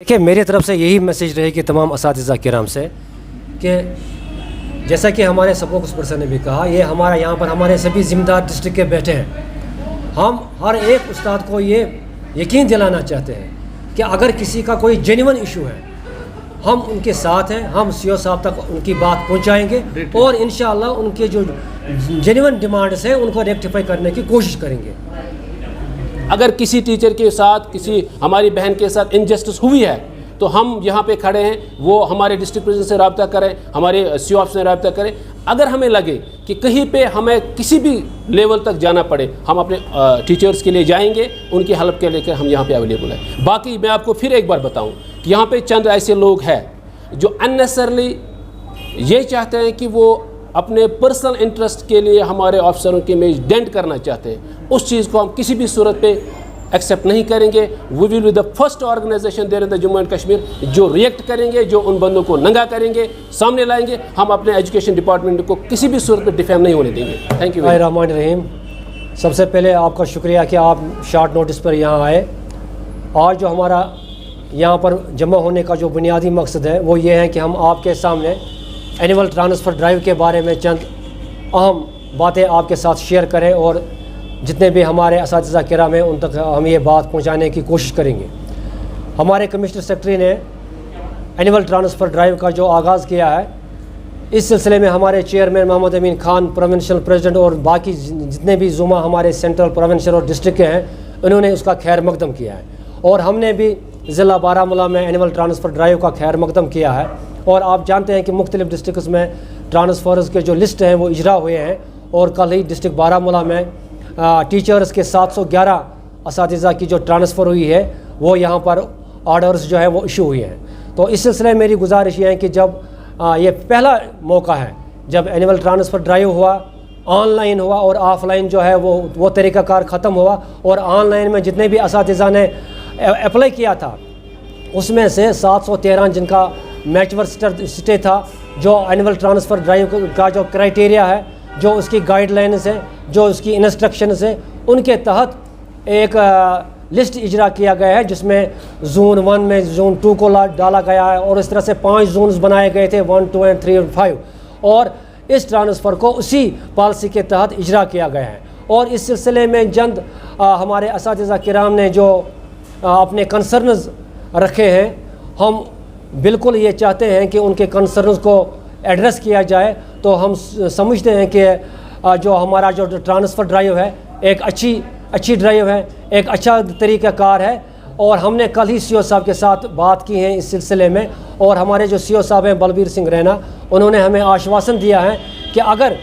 کہ میری طرف سے یہی میسیج رہے کہ تمام اساتذہ کرام سے کہ جیسا کہ ہمارے سپوکس پرسن نے بھی کہا، یہ ہمارا یہاں پر ہمارے سبھی ذمہ دار ڈسٹرکٹ کے بیٹھے ہیں. ہم ہر ایک استاد کو یہ یقین دلانا چاہتے ہیں کہ اگر کسی کا کوئی جینون ایشو ہے ہم ان کے ساتھ ہیں، ہم سی او صاحب تک ان کی بات پہنچائیں گے اور انشاءاللہ ان کے جو جینون ڈیمانڈس ہیں ان کو ریکٹیفائی کرنے کی کوشش کریں گے. اگر کسی ٹیچر کے ساتھ، کسی ہماری بہن کے ساتھ انجسٹس ہوئی ہے تو ہم یہاں پہ کھڑے ہیں، وہ ہمارے ڈسٹرکٹ پریزیڈنٹ سے رابطہ کریں، ہمارے سی او آفس سے رابطہ کریں. اگر ہمیں لگے کہ کہیں پہ ہمیں کسی بھی لیول تک جانا پڑے ہم اپنے ٹیچرز کے لیے جائیں گے، ان کی ہیلپ کے لے کر ہم یہاں پہ اویلیبل ہیں. باقی میں آپ کو پھر ایک بار بتاؤں کہ یہاں پہ چند ایسے لوگ ہیں جو اننیسرلی یہ چاہتے ہیں کہ وہ اپنے پرسنل انٹرسٹ کے لیے ہمارے آفیسروں کے امیج ڈینٹ کرنا چاہتے ہیں. اس چیز کو ہم کسی بھی صورت پہ ایکسیپٹ نہیں کریں گے. We will be the first organisation there in the Jammu and Kashmir جو ریئیکٹ کریں گے، جو ان بندوں کو ننگا کریں گے، سامنے لائیں گے. ہم اپنے ایجوکیشن ڈپارٹمنٹ کو کسی بھی صورت پہ ڈیفیم نہیں ہونے دیں گے. Thank you. الرحمن الرحیم. سب سے پہلے آپ کا شکریہ کہ آپ شارٹ نوٹس پر یہاں آئے. آج جو ہمارا یہاں پر جمع ہونے کا جو بنیادی مقصد ہے وہ یہ ہے کہ ہم آپ کے سامنے اینول ٹرانسفر ڈرائیو کے بارے میں چند اہم باتیں آپ کے ساتھ شیئر کریں اور جتنے بھی ہمارے اساتذہ کرام ہیں ان تک ہم یہ بات پہنچانے کی کوشش کریں گے. ہمارے کمشنر سیکرٹری نے اینول ٹرانسفر ڈرائیو کا جو آغاز کیا ہے، اس سلسلے میں ہمارے چیئرمین محمد امین خان، پروونشل پریزیڈنٹ اور باقی جتنے بھی زمرہ ہمارے سینٹرل، پروونشل اور ڈسٹرکٹ کے ہیں، انہوں نے اس کا خیر مقدم کیا ہے. اور ہم نے بھی ضلع بارہمولہ میں اینول ٹرانسفر ڈرائیو کا خیر مقدم کیا ہے. اور آپ جانتے ہیں کہ مختلف ڈسٹرکٹس میں ٹرانسفرز کے جو لسٹ ہیں وہ اجرا ہوئے ہیں، اور کل ہی ڈسٹرکٹ بارہمولہ میں ٹیچرز کے 711 اساتذہ کی جو ٹرانسفر ہوئی ہے وہ یہاں پر آرڈرز جو ہے وہ ایشو ہوئے ہیں. تو اس سلسلے میں میری گزارش یہ ہے کہ جب یہ پہلا موقع ہے جب اینول ٹرانسفر ڈرائیو ہوا، آن لائن ہوا اور آف لائن جو ہے وہ طریقہ کار ختم ہوا، اور آن لائن میں جتنے بھی اساتذہ نے اپلائی کیا تھا اس میں سے 713 جن کا میچور سٹے تھا، جو اینول ٹرانسفر ڈرائیو کا جو کرائٹیریا ہے، جو اس کی گائیڈ لائنز ہیں، جو اس کی انسٹرکشنز ہیں، ان کے تحت ایک لسٹ اجرا کیا گیا ہے جس میں زون 1 میں زون 2 کو ڈالا گیا ہے، اور اس طرح سے 5 زونز بنائے گئے تھے 1، 2 اور 3 اور 5، اور اس ٹرانسفر کو اسی پالیسی کے تحت اجرا کیا گیا ہے. اور اس سلسلے میں چند ہمارے اساتذہ کرام نے جو اپنے کنسرنز رکھے ہیں، ہم بالکل یہ چاہتے ہیں کہ ان کے کنسرنز کو ایڈریس کیا جائے. تو ہم سمجھتے ہیں کہ جو ہمارا جو ٹرانسفر ڈرائیو ہے ایک اچھی ڈرائیو ہے، ایک اچھا طریقہ کار ہے. اور ہم نے کل ہی سی او صاحب کے ساتھ بات کی ہے اس سلسلے میں، اور ہمارے جو سی او صاحب ہیں بلبیر سنگھ رینا، انہوں نے ہمیں آشواسن دیا ہے کہ اگر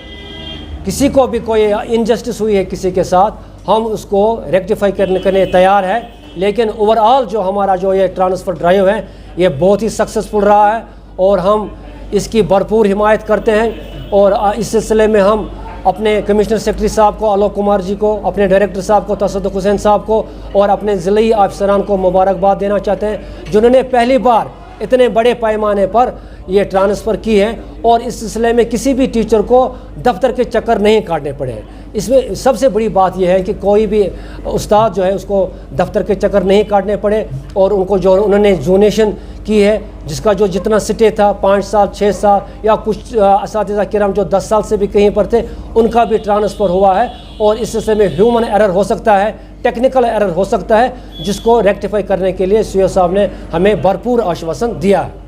کسی کو بھی کوئی انجسٹس ہوئی ہے کسی کے ساتھ، ہم اس کو ریکٹیفائی کرنے کے لیے تیار ہے. لیکن اوور آل جو ہمارا جو یہ ٹرانسفر ڈرائیو ہے یہ بہت ہی سکسیزفل رہا ہے، اور ہم اس کی بھرپور حمایت کرتے ہیں. اور اس سلسلے میں ہم اپنے کمشنر سیکرٹری صاحب کو، آلوک کمار جی کو، اپنے ڈائریکٹر صاحب کو، تصدق حسین صاحب کو، اور اپنے ضلعی افسران کو مبارکباد دینا چاہتے ہیں جنہوں نے پہلی بار اتنے بڑے پیمانے پر یہ ٹرانسفر کی ہے، اور اس سلسلے میں کسی بھی ٹیچر کو دفتر کے چکر نہیں کاٹنے پڑے ہیں. اس میں سب سے بڑی بات یہ ہے کہ کوئی بھی استاد جو ہے اس کو دفتر کے چکر نہیں کاٹنے پڑے، اور ان کو جو انہوں نے زونیشن کی ہے جس کا جو جتنا سٹے تھا 5 سال 6 سال، یا کچھ اساتذہ کرام جو 10 سال سے بھی کہیں پر تھے ان کا بھی ٹرانسفر ہوا ہے. اور اس سلسلے میں ہیومن ایرر ہو سکتا ہے، ٹیکنیکل ایرر ہو سکتا ہے، جس کو ریکٹیفائی کرنے کے لیے سی او صاحب نے ہمیں بھرپور آشواسن دیا ہے.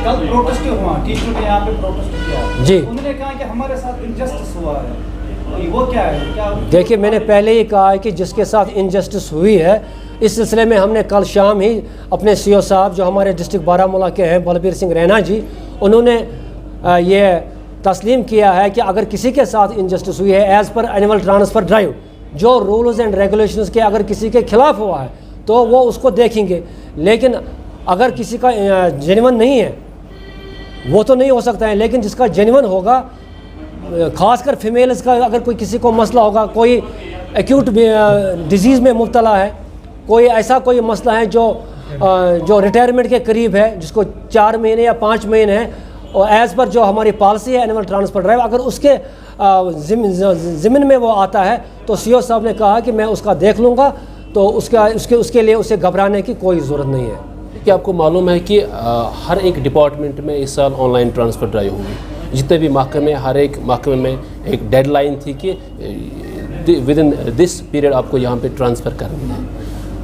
کل پروٹیسٹ ہوا، ٹیچروں نے یہاں پہ پروٹیسٹ کیا جی، انہوں نے کہا کہ ہمارے ساتھ انجسٹس ہوا ہے، وہ کیا ہے؟ دیکھیے میں نے پہلے ہی کہا ہے کہ جس کے ساتھ انجسٹس ہوئی ہے، اس سلسلے میں ہم نے کل شام ہی اپنے سی او صاحب جو ہمارے ڈسٹرکٹ بارہمولہ کے ہیں بلبیر سنگھ رینا جی، انہوں نے یہ تسلیم کیا ہے کہ اگر کسی کے ساتھ انجسٹس ہوئی ہے as per annual transfer drive جو رولز اینڈ ریگولیشنز کے اگر کسی کے خلاف ہوا ہے تو وہ اس کو دیکھیں گے. لیکن اگر کسی کا جینون نہیں ہے وہ تو نہیں ہو سکتا ہے، لیکن جس کا جینون ہوگا، خاص کر فیمیلز کا اگر کوئی کسی کو مسئلہ ہوگا، کوئی ایکیوٹ ڈیزیز میں مبتلا ہے، کوئی ایسا کوئی مسئلہ ہے جو ریٹائرمنٹ کے قریب ہے، جس کو 4 مہینے یا 5 مہینے ہیں، اور ایز پر جو ہماری پالیسی ہے اینول ٹرانسفر ڈرائیو، اگر اس کے ضمن میں وہ آتا ہے تو سی او صاحب نے کہا کہ میں اس کا دیکھ لوں گا، تو اس کے لیے اسے گھبرانے کی کوئی ضرورت نہیں ہے. کہ آپ کو معلوم ہے کہ ہر ایک ڈپارٹمنٹ میں اس سال آن لائن ٹرانسفر ڈرائیو ہوگی. جتنے بھی محکمے ہر ایک محکمے میں ایک ڈیڈ لائن تھی کہ ود ان دس پیریڈ آپ کو یہاں پہ ٹرانسفر کرنی ہے.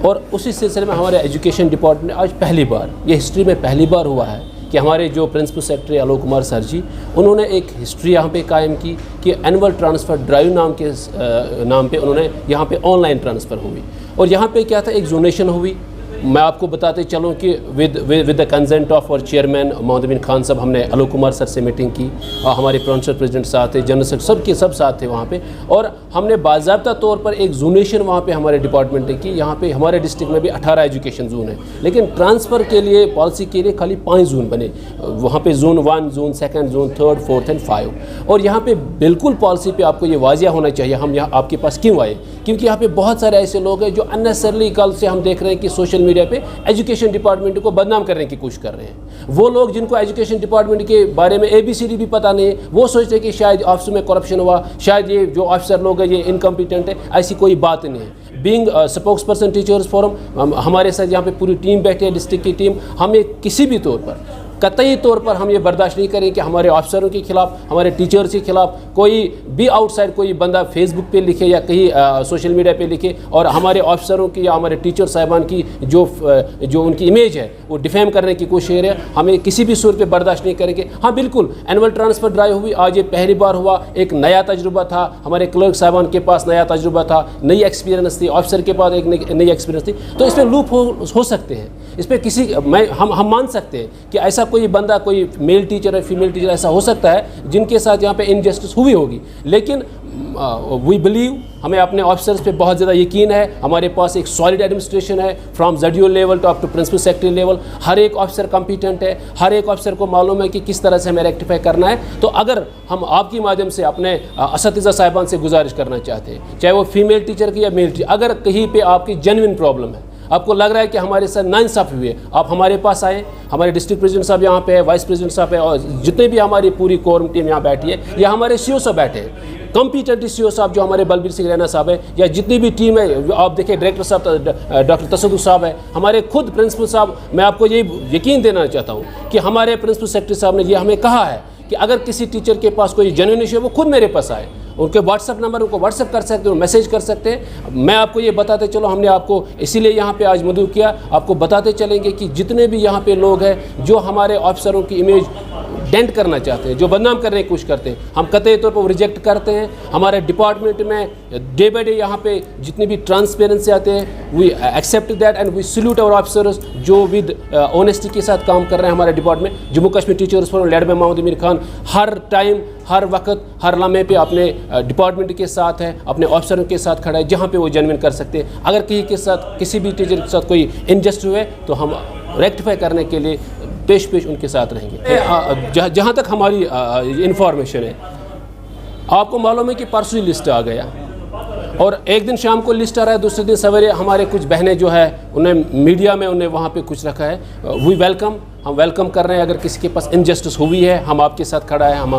اور اسی سلسلے میں ہمارے ایجوکیشن ڈپارٹمنٹ آج پہلی بار, یہ ہسٹری میں پہلی بار ہوا ہے کہ ہمارے جو پرنسپل سیکرٹری آلوک کمار سر جی, انہوں نے ایک ہسٹری یہاں پہ قائم کی کہ اینول ٹرانسفر ڈرائیو نام پہ انہوں نے یہاں پہ آن لائن ٹرانسفر ہوئی. اور یہاں پہ کیا تھا, ایک زونیشن ہوئی. میں آپ کو بتاتے چلوں کہ ود دا کنسنٹ آف اور چیئرمین محمد امین خان صاحب, ہم نے آلوک کمار سر سے میٹنگ کی, اور ہمارے پرونسل پریزیڈنٹ ساتھ تھے, جنرل سیکرٹری سب ساتھ تھے وہاں پہ, اور ہم نے باضابطہ طور پر ایک زونیشن وہاں پہ ہمارے ڈپارٹمنٹ نے کی. یہاں پہ ہمارے ڈسٹرکٹ میں بھی 18 ایجوکیشن زون ہیں, لیکن ٹرانسفر کے لیے پالیسی کے لیے خالی 5 زون بنے. وہاں پہ زون 1, زون 2, زون 3, 4 and 5. اور یہاں پہ بالکل پالیسی پہ آپ کو یہ واضح ہونا چاہیے ہم یہاں آپ کے پاس کیوں آئے, کیونکہ یہاں پہ بہت سارے ایسے لوگ ہیں جو اننیسرلی کل سے ہم دیکھ رہے ہیں کہ سوشل میڈیا پہ ایجوکیشن ڈپارٹمنٹ کو بدنام کرنے کی کوشش کر رہے ہیں. وہ لوگ جن کو ایجوکیشن ڈپارٹمنٹ کے بارے میں ABCD بھی پتہ نہیں ہے, وہ سوچتے ہیں کہ شاید آفس میں کرپشن ہوا, شاید یہ جو آفیسر لوگ ہیں یہ انکمپیٹنٹ ہے. ایسی کوئی بات نہیں ہے. Being spokes person teachers forum, ہمارے ساتھ یہاں پہ پوری ٹیم بیٹھے ہے, ڈسٹرکٹ کی ٹیم. ہمیں کسی بھی طور پر قطعی طور پر ہم یہ برداشت نہیں کریں کہ ہمارے آفیسروں کے خلاف, ہمارے ٹیچرز کے خلاف کوئی بھی آؤٹ سائڈ کوئی بندہ فیس بک پہ لکھے یا کہیں سوشل میڈیا پہ لکھے اور ہمارے آفیسروں کی یا ہمارے ٹیچر صاحبان کی جو ان کی امیج ہے وہ ڈیفیم کرنے کی کوشش ہے. ہمیں کسی بھی صورت پہ برداشت نہیں کریں گے. ہاں بالکل اینول ٹرانسفر ڈرائیو ہوئی, آج یہ پہلی بار ہوا, ایک نیا تجربہ تھا. ہمارے کلرک صاحبان کے پاس نیا تجربہ تھا, نئی ایکسپیرینس تھی, آفیسر کے پاس ایک نئی ایکسپیرینس تھی. تو اس پہ لوپ ہو سکتے ہیں, اس پہ ہم مان سکتے ہیں کہ ایسا کوئی بندہ, کوئی میل ٹیچر ہے, فیمیل ٹیچر, ایسا ہو سکتا ہے جن کے ساتھ یہاں پہ انجسٹس ہوئی ہوگی. لیکن وی بلیو, ہمیں اپنے آفیسرز پہ بہت زیادہ یقین ہے. ہمارے پاس ایک سالڈ ایڈمنسٹریشن ہے from ZDO level to up to principal secretary level. ہر ایک آفیسر کمپیٹنٹ ہے, ہر ایک آفیسر کو معلوم ہے کہ کس طرح سے ہمیں ریکٹیفائی کرنا ہے. تو اگر ہم آپ کی مادھیم سے اپنے اساتذہ صاحبان سے گزارش کرنا چاہتے ہیں, چاہے وہ فیمیل ٹیچر کی یا میل ٹیچر, اگر کہیں پہ آپ کی جینوئن پرابلم ہے, آپ کو لگ رہا ہے کہ ہمارے ساتھ ناانصافی ہوئی ہے, آپ ہمارے پاس آئیں. ہمارے ڈسٹرکٹ پریزیڈنٹ صاحب یہاں پہ ہے, وائس پریزیڈنٹ صاحب ہے, اور جتنے بھی ہماری پوری کورم ٹیم یہاں بیٹھی ہے, یا ہمارے CO صاحب بیٹھے ہیں, کمپیٹنٹ CO صاحب جو ہمارے بلبیر سنگھ رینا صاحب ہے, یا جتنی بھی ٹیم ہے, آپ دیکھیں ڈائریکٹر صاحب ڈاکٹر تصدق صاحب ہے, ہمارے خود پرنسپل صاحب. میں آپ کو یہ یقین دینا چاہتا ہوں کہ ہمارے پرنسپل سیکرٹری صاحب نے یہ ہمیں کہا ہے کہ اگر کسی ٹیچر کے پاس کوئی جینوئن ایشو ہے وہ خود میرے پاس آئے. ان کے واٹس ایپ نمبر, ان کو واٹس ایپ کر سکتے ہیں, میسیج کر سکتے ہیں. میں آپ کو یہ بتاتے چلو, ہم نے آپ کو اسی لیے یہاں پہ آج مدعو کیا, آپ کو بتاتے چلیں گے کہ جتنے بھی یہاں پہ لوگ ہیں جو ہمارے آفیسروں کی امیج ڈینٹ کرنا چاہتے ہیں, جو بدنام کرنے کی کوشش کرتے ہیں, ہم قطعی طور پر وہ ریجیکٹ کرتے ہیں. ہمارے ڈپارٹمنٹ میں ڈے بائی ڈے یہاں پہ جتنی بھی ٹرانسپیرنسی آتے ہیں, we accept that and we salute our officers جو ود آنیسٹی کے ساتھ کام کر رہے ہیں. ہمارے department Jammu Kashmir teachers forum led by Mohammad Amin Khan ہر ٹائم, ہر وقت, ہر لمحے پہ اپنے ڈپارٹمنٹ کے ساتھ ہے, اپنے آفیسروں کے ساتھ کھڑا ہے جہاں پہ وہ جینوئن کر سکتے ہیں. اگر کہیں کے ساتھ کسی بھی ٹیچر کے ساتھ کوئی انجسٹ ہوئے تو ہم ریکٹیفائی کرنے کے لیے پیش ان کے ساتھ رہیں گے. جہاں تک ہماری انفارمیشن ہے, آپ کو معلوم ہے کہ پرسوں لسٹ آ گیا, اور ایک دن شام کو لسٹ آ رہا ہے, دوسرے دن سویرے ہمارے کچھ بہنیں جو ہے انہیں میڈیا میں انہیں وہاں پہ کچھ رکھا ہے. وی ویلکم, ہم ویلکم کر رہے ہیں. اگر کسی کے پاس انجسٹس ہوئی ہے, ہم آپ کے ساتھ کھڑا ہے. ہم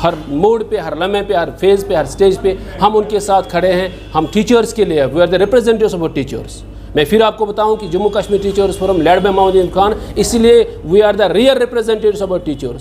ہر موڈ پہ, ہر لمحے پہ, ہر فیز پہ, ہر سٹیج پہ ہم ان کے ساتھ کھڑے ہیں. ہم ٹیچرز کے لیے, we are the representatives of teachers. میں پھر آپ کو بتاؤں کہ Jammu Kashmir teachers forum led by Mohammad Amin Khan, اسی لیے we are the real representatives of teachers.